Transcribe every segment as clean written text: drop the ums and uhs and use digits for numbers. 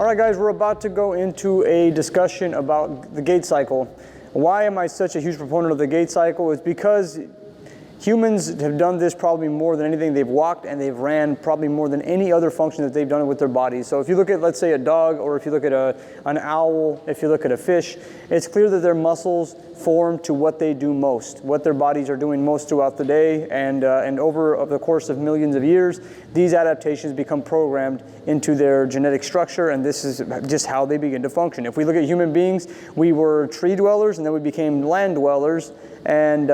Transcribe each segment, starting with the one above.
All right, guys, we're about to go into a discussion about the gait cycle. Why am I such a huge proponent of the gait cycle? It's because humans have done this probably more than anything. They've walked and they've ran probably more than any other function that they've done with their bodies. So if you look at, let's say, a dog, or if you look at an owl, if you look at a fish, it's clear that their muscles form to what they do most, what their bodies are doing most throughout the day. And over the course of millions of years, these adaptations become programmed into their genetic structure, and this is just how they begin to function. If we look at human beings, we were tree dwellers, and then we became land dwellers. And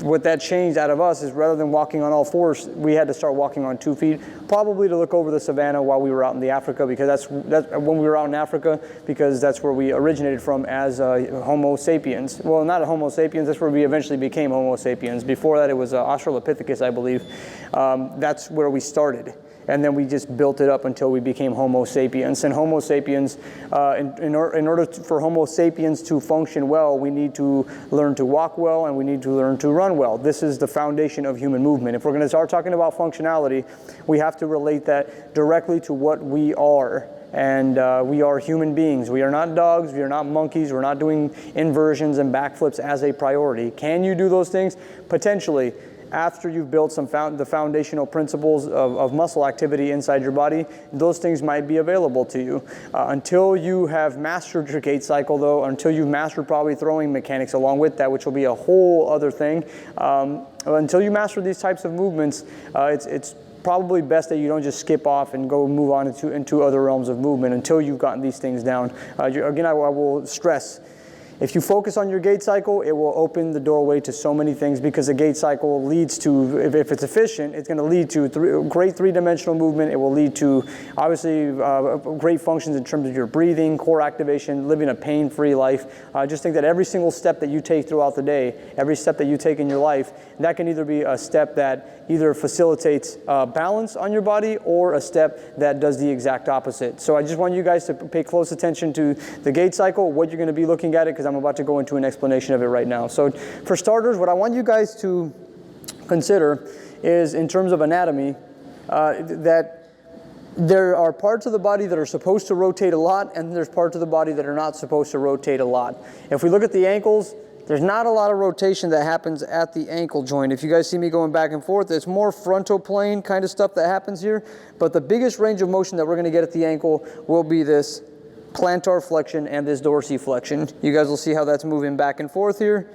what that changed out of us is, rather than walking on all fours, we had to start walking on 2 feet, probably to look over the savannah while we were out in the Africa, because that's when we were out in Africa, because that's where we originated from as Homo sapiens. Well, not a Homo sapiens, that's where we eventually became Homo sapiens. Before that, it was Australopithecus, I believe. That's where we started. And then we just built it up until we became Homo sapiens. And Homo sapiens, in order for Homo sapiens to function well, we need to learn to walk well, and we need to learn to run well. This is the foundation of human movement. If we're going to start talking about functionality, we have to relate that directly to what we are. And we are human beings. We are not dogs. We are not monkeys. We're not doing inversions and backflips as a priority. Can you do those things? Potentially. After you've built the foundational principles of muscle activity inside your body, those things might be available to you. Until you have mastered your gait cycle, though, until you've mastered probably throwing mechanics along with that, which will be a whole other thing, until you master these types of movements, it's probably best that you don't just skip off and go move on into other realms of movement until you've gotten these things down. Again, I will stress, if you focus on your gait cycle, it will open the doorway to so many things, because the gait cycle leads to, if it's efficient, it's going to lead to great three-dimensional movement. It will lead to, obviously, great functions in terms of your breathing, core activation, living a pain-free life. I just think that every single step that you take throughout the day, every step that you take in your life, that can either be a step that either facilitates balance on your body, or a step that does the exact opposite. So I just want you guys to pay close attention to the gait cycle, what you're going to be looking at it, because I'm about to go into an explanation of it right now. So for starters, what I want you guys to consider is, in terms of anatomy, that there are parts of the body that are supposed to rotate a lot, and there's parts of the body that are not supposed to rotate a lot. If we look at the ankles, there's not a lot of rotation that happens at the ankle joint. If you guys see me going back and forth, it's more frontal plane kind of stuff that happens here. But the biggest range of motion that we're going to get at the ankle will be this plantar flexion and this dorsiflexion. You guys will see how that's moving back and forth here.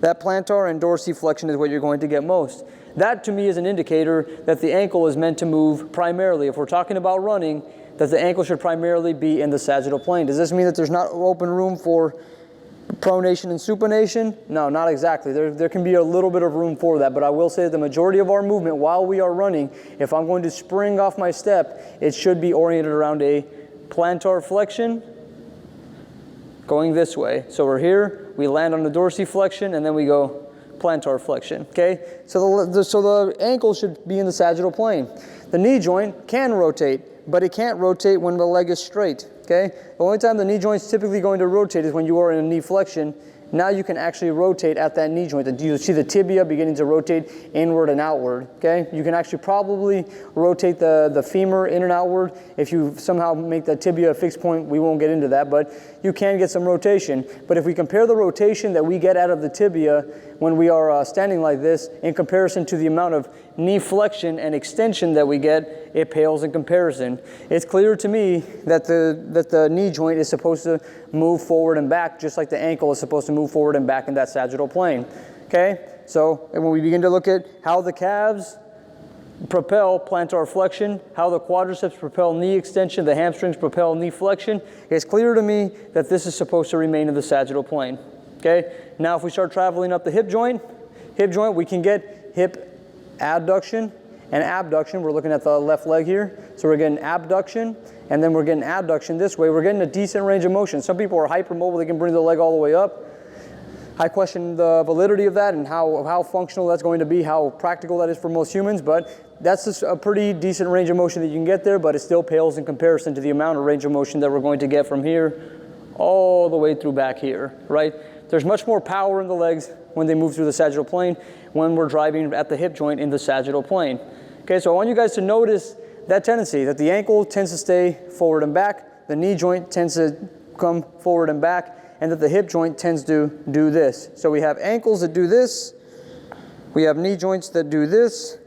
That plantar and dorsiflexion is what you're going to get most. That, to me, is an indicator that the ankle is meant to move primarily. If we're talking about running, that the ankle should primarily be in the sagittal plane. Does this mean that there's not open room for pronation and supination? No, not exactly. There can be a little bit of room for that, but I will say that the majority of our movement while we are running, if I'm going to spring off my step, it should be oriented around a plantar flexion going this way. So we're here, we land on the dorsiflexion, and then we go plantar flexion, okay? So the ankle should be in the sagittal plane. The knee joint can rotate, but it can't rotate when the leg is straight. Okay? The only time the knee joint is typically going to rotate is when you are in a knee flexion. Now you can actually rotate at that knee joint. You see the tibia beginning to rotate inward and outward. Okay? You can actually probably rotate the femur in and outward. If you somehow make the tibia a fixed point, we won't get into that, but you can get some rotation. But if we compare the rotation that we get out of the tibia when we are standing like this in comparison to the amount of knee flexion and extension that we get, it pales in comparison. It's clear to me that the knee joint is supposed to move forward and back, just like the ankle is supposed to move forward and back in that sagittal plane. Okay? So when we begin to look at how the calves propel plantar flexion, how the quadriceps propel knee extension, the hamstrings propel knee flexion, it's clear to me that this is supposed to remain in the sagittal plane. Okay? Now if we start traveling up the hip joint, we can get hip adduction and abduction. We're looking at the left leg here. So we're getting abduction, and then we're getting adduction this way. We're getting a decent range of motion. Some people are hypermobile. They can bring the leg all the way up. I question the validity of that and how functional that's going to be, how practical that is for most humans, but that's just a pretty decent range of motion that you can get there, but it still pales in comparison to the amount of range of motion that we're going to get from here all the way through back here, right? There's much more power in the legs when they move through the sagittal plane when we're driving at the hip joint in the sagittal plane. Okay, so I want you guys to notice that tendency that the ankle tends to stay forward and back, the knee joint tends to come forward and back, and that the hip joint tends to do this. So we have ankles that do this, we have knee joints that do this,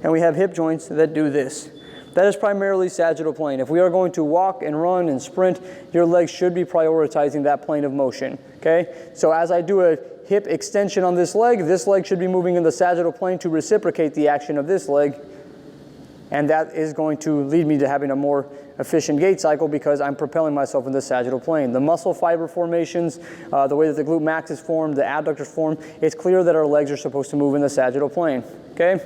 and we have hip joints that do this. That is primarily sagittal plane. If we are going to walk and run and sprint, your legs should be prioritizing that plane of motion, okay? So as I do a hip extension on this leg should be moving in the sagittal plane to reciprocate the action of this leg, and that is going to lead me to having a more efficient gait cycle because I'm propelling myself in the sagittal plane. The muscle fiber formations, the way that the glute max is formed, the adductors form, it's clear that our legs are supposed to move in the sagittal plane, okay?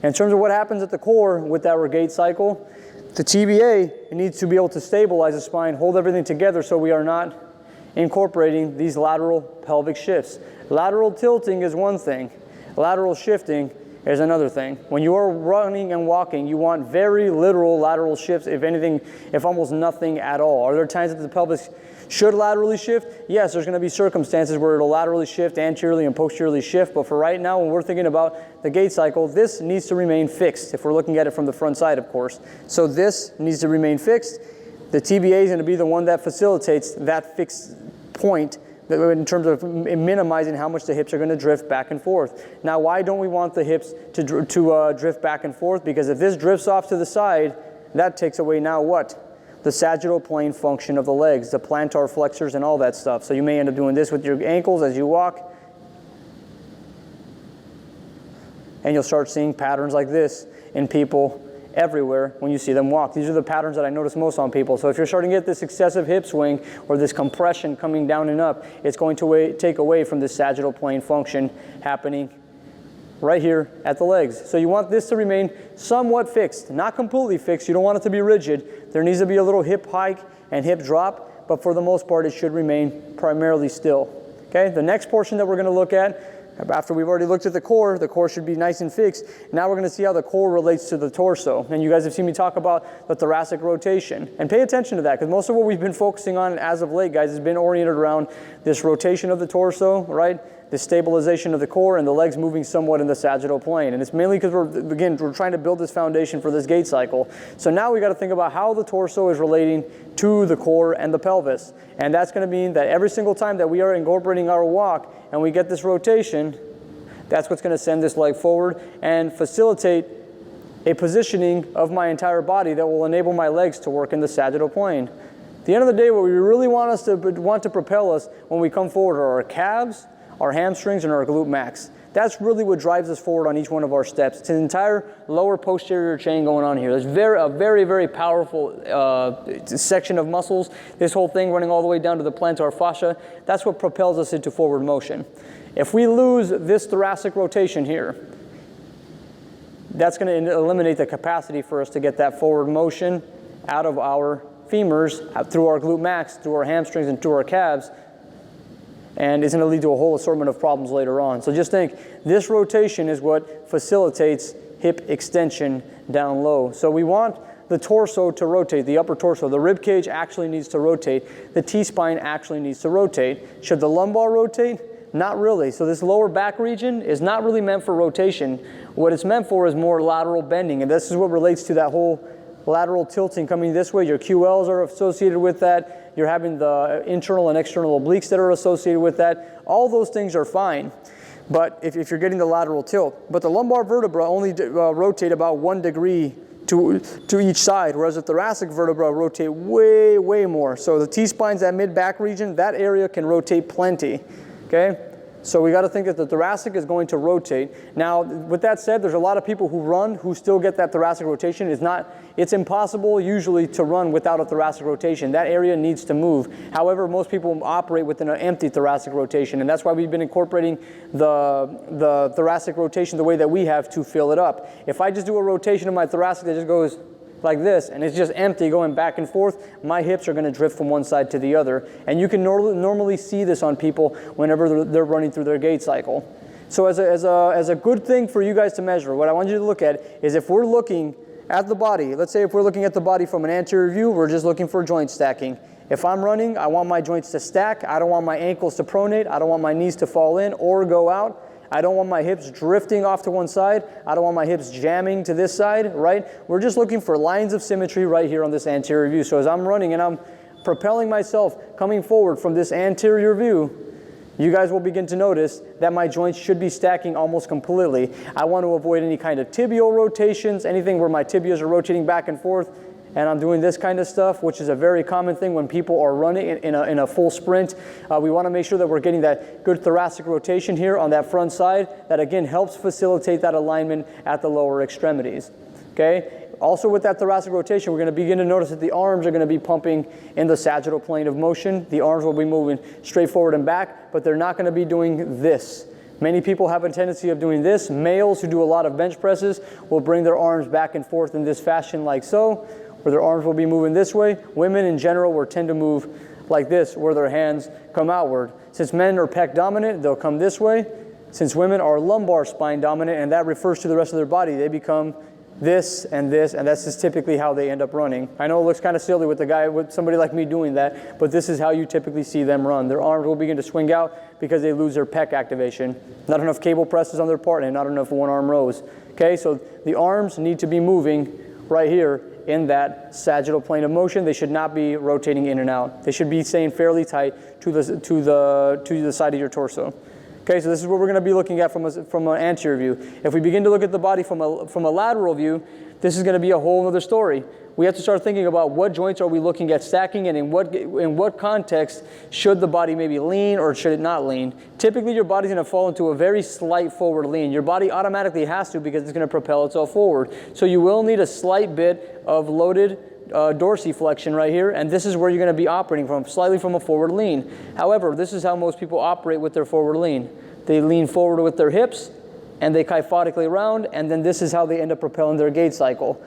In terms of what happens at the core with our gait cycle, the TBA needs to be able to stabilize the spine, hold everything together so we are not incorporating these lateral pelvic shifts. Lateral tilting is one thing. Lateral shifting is another thing. When you are running and walking, you want very literal lateral shifts, if anything, if almost nothing at all. Are there times that the pelvis should laterally shift? Yes, there's going to be circumstances where it'll laterally shift, anteriorly and posteriorly shift, but for right now, when we're thinking about the gait cycle, this needs to remain fixed, if we're looking at it from the front side, of course. So this needs to remain fixed. The TBA is going to be the one that facilitates that fixed point in terms of minimizing how much the hips are going to drift back and forth. Now, why don't we want the hips to drift back and forth? Because if this drifts off to the side, that takes away now what? The sagittal plane function of the legs, the plantar flexors and all that stuff. So you may end up doing this with your ankles as you walk, and you'll start seeing patterns like this in people everywhere when you see them walk. These are the patterns that I notice most on people. So if you're starting to get this excessive hip swing or this compression coming down and up, it's going to take away from this sagittal plane function happening right here at the legs. So you want this to remain somewhat fixed, not completely fixed. You don't want it to be rigid. There needs to be a little hip hike and hip drop, but for the most part, it should remain primarily still. Okay, the next portion that we're going to look at, after we've already looked at the core should be nice and fixed. Now we're going to see how the core relates to the torso. And you guys have seen me talk about the thoracic rotation. And pay attention to that, because most of what we've been focusing on as of late, guys, has been oriented around this rotation of the torso, right? The stabilization of the core and the legs moving somewhat in the sagittal plane. And it's mainly because we're trying to build this foundation for this gait cycle. So now we got to think about how the torso is relating to the core and the pelvis. And that's going to mean that every single time that we are incorporating our walk and we get this rotation, that's what's going to send this leg forward and facilitate a positioning of my entire body that will enable my legs to work in the sagittal plane. At the end of the day, what we really want to propel us when we come forward are our calves, our hamstrings, and our glute max. That's really what drives us forward on each one of our steps. It's an entire lower posterior chain going on here. There's a very, very powerful section of muscles. This whole thing running all the way down to the plantar fascia. That's what propels us into forward motion. If we lose this thoracic rotation here, that's going to eliminate the capacity for us to get that forward motion out of our femurs, out through our glute max, through our hamstrings, and through our calves, and it's going to lead to a whole assortment of problems later on. So just think, this rotation is what facilitates hip extension down low. So we want the torso to rotate, the upper torso. The rib cage actually needs to rotate. The T-spine actually needs to rotate. Should the lumbar rotate? Not really. So this lower back region is not really meant for rotation. What it's meant for is more lateral bending, and this is what relates to that whole lateral tilting coming this way. Your QLs are associated with that. You're having the internal and external obliques that are associated with that. All those things are fine, but if you're getting the lateral tilt. But the lumbar vertebra only rotate about 1 degree to each side, whereas the thoracic vertebra rotate way, way more. So the T-spine's that mid-back region, that area can rotate plenty, okay? So we got to think that the thoracic is going to rotate. Now, with that said, there's a lot of people who run who still get that thoracic rotation. It's impossible usually to run without a thoracic rotation. That area needs to move. However, most people operate within an empty thoracic rotation, and that's why we've been incorporating the thoracic rotation the way that we have to fill it up. If I just do a rotation of my thoracic that just goes like this, and it's just empty going back and forth, my hips are going to drift from one side to the other. And you can normally see this on people whenever they're running through their gait cycle. So as a good thing for you guys to measure, what I want you to look at is if we're looking at the body, let's say if we're looking at the body from an anterior view, we're just looking for joint stacking. If I'm running, I want my joints to stack. I don't want my ankles to pronate. I don't want my knees to fall in or go out. I don't want my hips drifting off to one side. I don't want my hips jamming to this side, right? We're just looking for lines of symmetry right here on this anterior view. So as I'm running and I'm propelling myself, coming forward from this anterior view, you guys will begin to notice that my joints should be stacking almost completely. I want to avoid any kind of tibial rotations, anything where my tibias are rotating back and forth, and I'm doing this kind of stuff, which is a very common thing when people are running in a full sprint. We want to make sure that we're getting that good thoracic rotation here on that front side. That again helps facilitate that alignment at the lower extremities. Okay? Also with that thoracic rotation, we're going to begin to notice that the arms are going to be pumping in the sagittal plane of motion. The arms will be moving straight forward and back, but they're not going to be doing this. Many people have a tendency of doing this. Males who do a lot of bench presses will bring their arms back and forth in this fashion like so, where their arms will be moving this way. Women in general will tend to move like this, where their hands come outward. Since men are pec dominant, they'll come this way. Since women are lumbar spine dominant, and that refers to the rest of their body, they become this, and that's just typically how they end up running. I know it looks kind of silly with somebody like me doing that, but this is how you typically see them run. Their arms will begin to swing out because they lose their pec activation. Not enough cable presses on their part and not enough one arm rows. Okay, so the arms need to be moving right here in that sagittal plane of motion. They should not be rotating in and out. They should be staying fairly tight to the side of your torso. Okay, so this is what we're going to be looking at from an anterior view. If we begin to look at the body from a lateral view, this is going to be a whole other story. We have to start thinking about what joints are we looking at stacking, and in what context should the body maybe lean or should it not lean. Typically your body's going to fall into a very slight forward lean. Your body automatically has to because it's going to propel itself forward. So you will need a slight bit of loaded dorsiflexion right here, and this is where you're going to be operating from, slightly from a forward lean. However, this is how most people operate with their forward lean. They lean forward with their hips, and they kyphotically round, and then this is how they end up propelling their gait cycle.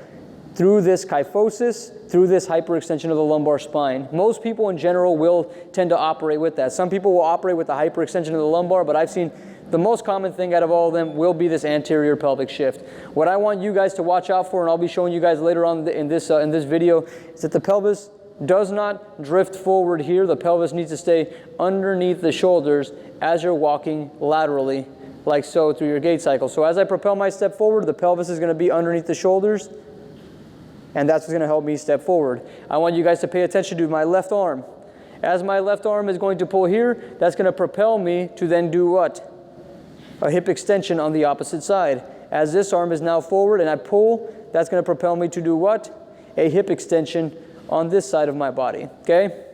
Through this kyphosis, through this hyperextension of the lumbar spine. Most people in general will tend to operate with that. Some people will operate with the hyperextension of the lumbar, but I've seen the most common thing out of all of them will be this anterior pelvic shift. What I want you guys to watch out for, and I'll be showing you guys later on in this video, is that the pelvis does not drift forward here. The pelvis needs to stay underneath the shoulders as you're walking laterally, like so, through your gait cycle. So as I propel my step forward, the pelvis is going to be underneath the shoulders, and that's what's going to help me step forward. I want you guys to pay attention to my left arm. As my left arm is going to pull here, that's going to propel me to then do what? A hip extension on the opposite side. As this arm is now forward and I pull, that's going to propel me to do what? A hip extension on this side of my body. Okay?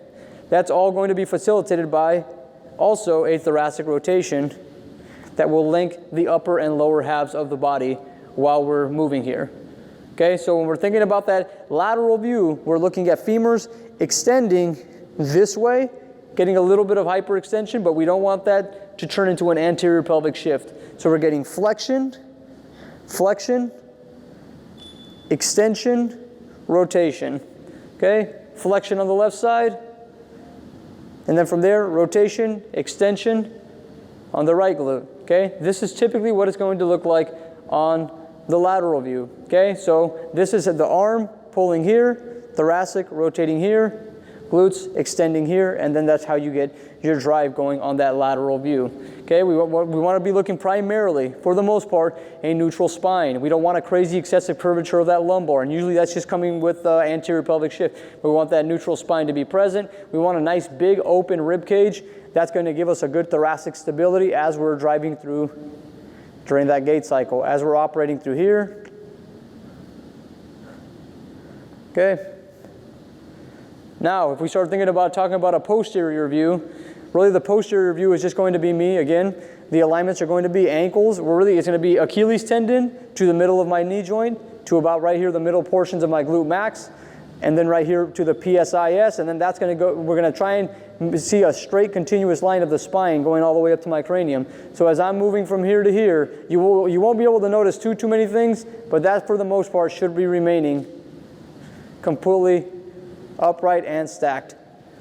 That's all going to be facilitated by also a thoracic rotation that will link the upper and lower halves of the body while we're moving here. Okay, so when we're thinking about that lateral view, we're looking at femurs extending this way, getting a little bit of hyperextension, but we don't want that to turn into an anterior pelvic shift. So we're getting flexion, flexion, extension, rotation. Okay, flexion on the left side, and then from there, rotation, extension on the right glute. Okay, this is typically what it's going to look like on the lateral view. Okay, so this is the arm pulling here, thoracic rotating here, glutes extending here, and then that's how you get your drive going on that lateral view. Okay, we want to be looking primarily, for the most part, a neutral spine. We don't want a crazy excessive curvature of that lumbar, and usually that's just coming with anterior pelvic shift. We want that neutral spine to be present. We want a nice big open rib cage. That's going to give us a good thoracic stability as we're driving through during that gait cycle, as we're operating through here. Okay. Now, if we start thinking about talking about a posterior view, really the posterior view is just going to be me again. The alignments are going to be ankles. It's going to be Achilles tendon to the middle of my knee joint, to about right here, the middle portions of my glute max, and then right here to the PSIS, and then that's going to go, we're going to try and see a straight continuous line of the spine going all the way up to my cranium. So as I'm moving from here to here, you won't be able to notice too many things, but that for the most part should be remaining completely upright and stacked.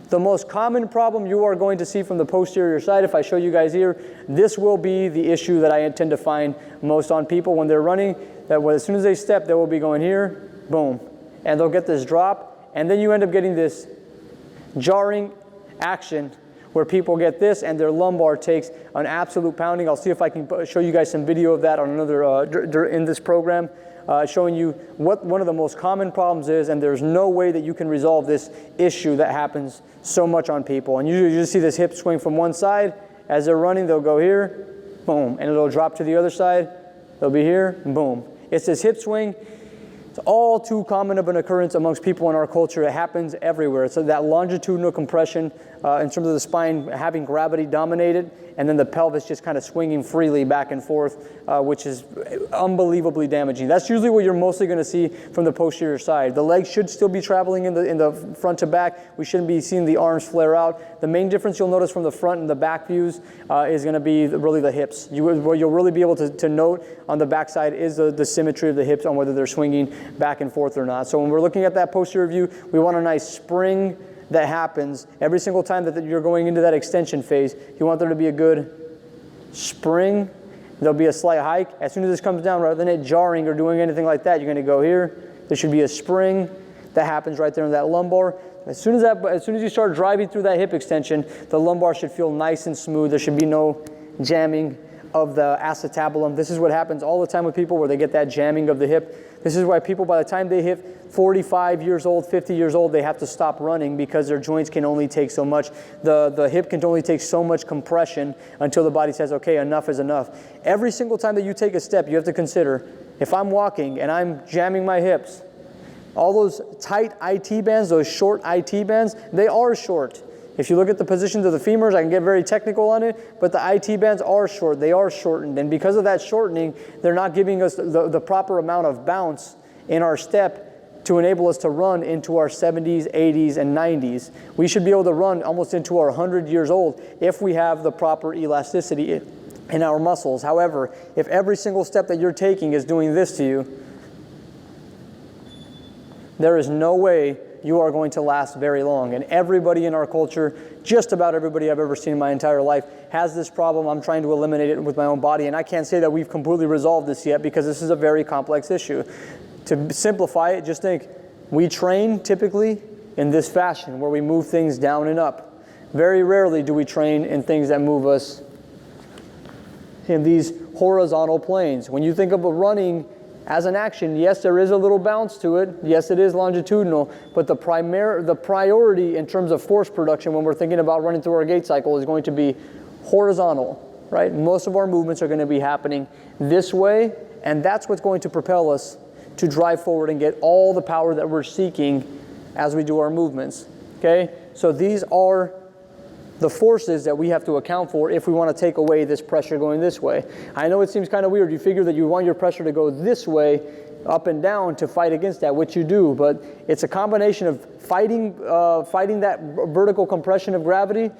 The most common problem you are going to see from the posterior side, if I show you guys here, this will be the issue that I tend to find most on people when they're running, that as soon as they step, they will be going here, boom, and they'll get this drop, and then you end up getting this jarring action where people get this and their lumbar takes an absolute pounding. I'll see if I can show you guys some video of that on another in this program, showing you what one of the most common problems is, and there's no way that you can resolve this issue that happens so much on people. And usually you just see this hip swing from one side. As they're running, they'll go here, boom, and it'll drop to the other side. They'll be here, boom. It's this hip swing. It's all too common of an occurrence amongst people in our culture. It happens everywhere. So that longitudinal compression in terms of the spine having gravity dominate it, and then the pelvis just kind of swinging freely back and forth, which is unbelievably damaging. That's usually what you're mostly going to see from the posterior side. The legs should still be traveling in the front to back. We shouldn't be seeing the arms flare out. The main difference you'll notice from the front and the back views is going to be really the hips. What you'll really be able to note on the back side is the symmetry of the hips on whether they're swinging back and forth or not. So when we're looking at that posterior view, we want a nice spring that happens every single time that you're going into that extension phase. You want there to be a good spring. There'll be a slight hike. As soon as this comes down, rather than it jarring or doing anything like that, you're going to go here. There should be a spring that happens right there in that lumbar. As soon as you start driving through that hip extension, the lumbar should feel nice and smooth. There should be no jamming of the acetabulum. This is what happens all the time with people where they get that jamming of the hip. This is why people, by the time they hit 45 years old, 50 years old, they have to stop running because their joints can only take so much. The hip can only take so much compression until the body says, okay, enough is enough. Every single time that you take a step, you have to consider, if I'm walking and I'm jamming my hips, all those tight IT bands, those short IT bands, they are short. If you look at the positions of the femurs, I can get very technical on it, but the IT bands are short. They are shortened. And because of that shortening, they're not giving us the proper amount of bounce in our step to enable us to run into our 70s, 80s, and 90s. We should be able to run almost into our 100 years old if we have the proper elasticity in our muscles. However, if every single step that you're taking is doing this to you, there is no way you are going to last very long. And everybody in our culture, just about everybody I've ever seen in my entire life, has this problem. I'm trying to eliminate it with my own body, and I can't say that we've completely resolved this yet because this is a very complex issue. To simplify it, just think, we train typically in this fashion where we move things down and up. Very rarely do we train in things that move us in these horizontal planes. When you think of a running as an action, yes, there is a little bounce to it. Yes, it is longitudinal, but the priority in terms of force production when we're thinking about running through our gait cycle is going to be horizontal, right? Most of our movements are going to be happening this way, and that's what's going to propel us to drive forward and get all the power that we're seeking as we do our movements, okay? So these are the forces that we have to account for if we want to take away this pressure going this way. I know it seems kind of weird. You figure that you want your pressure to go this way, up and down, to fight against that, which you do, but it's a combination of fighting that vertical compression of gravity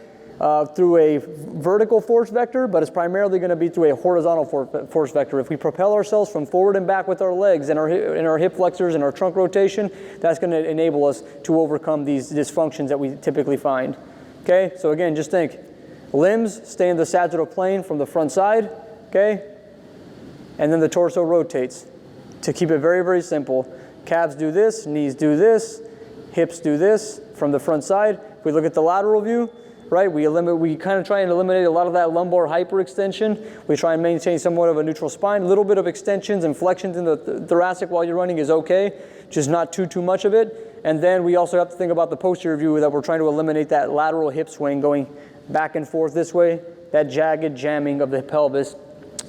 through a vertical force vector, but it's primarily going to be through a horizontal force vector. If we propel ourselves from forward and back with our legs and our hip flexors and our trunk rotation, that's going to enable us to overcome these dysfunctions that we typically find. Okay, so again, just think, limbs stay in the sagittal plane from the front side, okay? And then the torso rotates. To keep it very, very simple, calves do this, knees do this, hips do this from the front side. If we look at the lateral view, right, we kind of try and eliminate a lot of that lumbar hyperextension. We try and maintain somewhat of a neutral spine. A little bit of extensions and flexions in the thoracic while you're running is okay, just not too much of it. And then we also have to think about the posterior view, that we're trying to eliminate that lateral hip swing going back and forth this way, that jagged jamming of the pelvis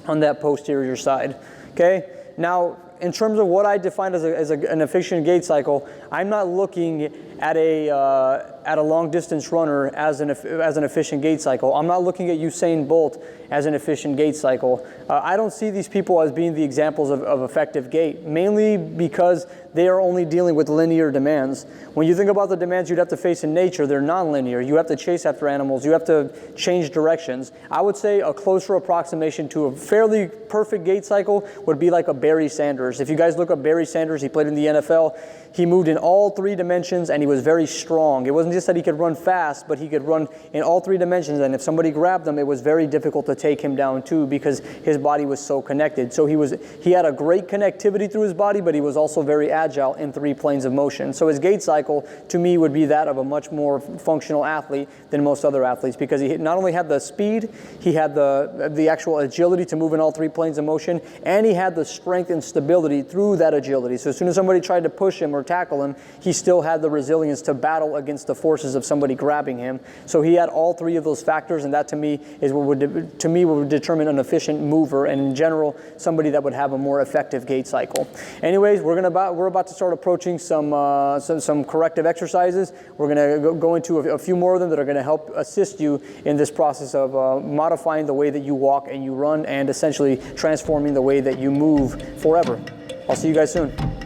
on that posterior side. Okay? Now, in terms of what I define as an efficient gait cycle, I'm not looking at a long distance runner as an efficient gait cycle. I'm not looking at Usain Bolt as an efficient gait cycle. I don't see these people as being the examples of effective gait, mainly because they are only dealing with linear demands. When you think about the demands you'd have to face in nature, they're nonlinear. You have to chase after animals. You have to change directions. I would say a closer approximation to a fairly perfect gait cycle would be like a Barry Sanders. If you guys look up Barry Sanders, he played in the NFL. He moved in all three dimensions and he was very strong. It wasn't wasn't just that he could run fast, but he could run in all three dimensions. And if somebody grabbed him, it was very difficult to take him down too, because his body was so connected. So he had a great connectivity through his body, but he was also very agile in 3 planes of motion. So his gait cycle, to me, would be that of a much more functional athlete than most other athletes, because he not only had the speed, he had the actual agility to move in all 3 planes of motion, and he had the strength and stability through that agility. So as soon as somebody tried to push him or tackle him, he still had the resilience to battle against the forces of somebody grabbing him. So he had all 3 of those factors, and that to me is what would determine an efficient mover, and in general, somebody that would have a more effective gait cycle. Anyways, we're about to start approaching some corrective exercises. We're going to go into a few more of them that are going to help assist you in this process of modifying the way that you walk and you run, and essentially transforming the way that you move forever. I'll see you guys soon.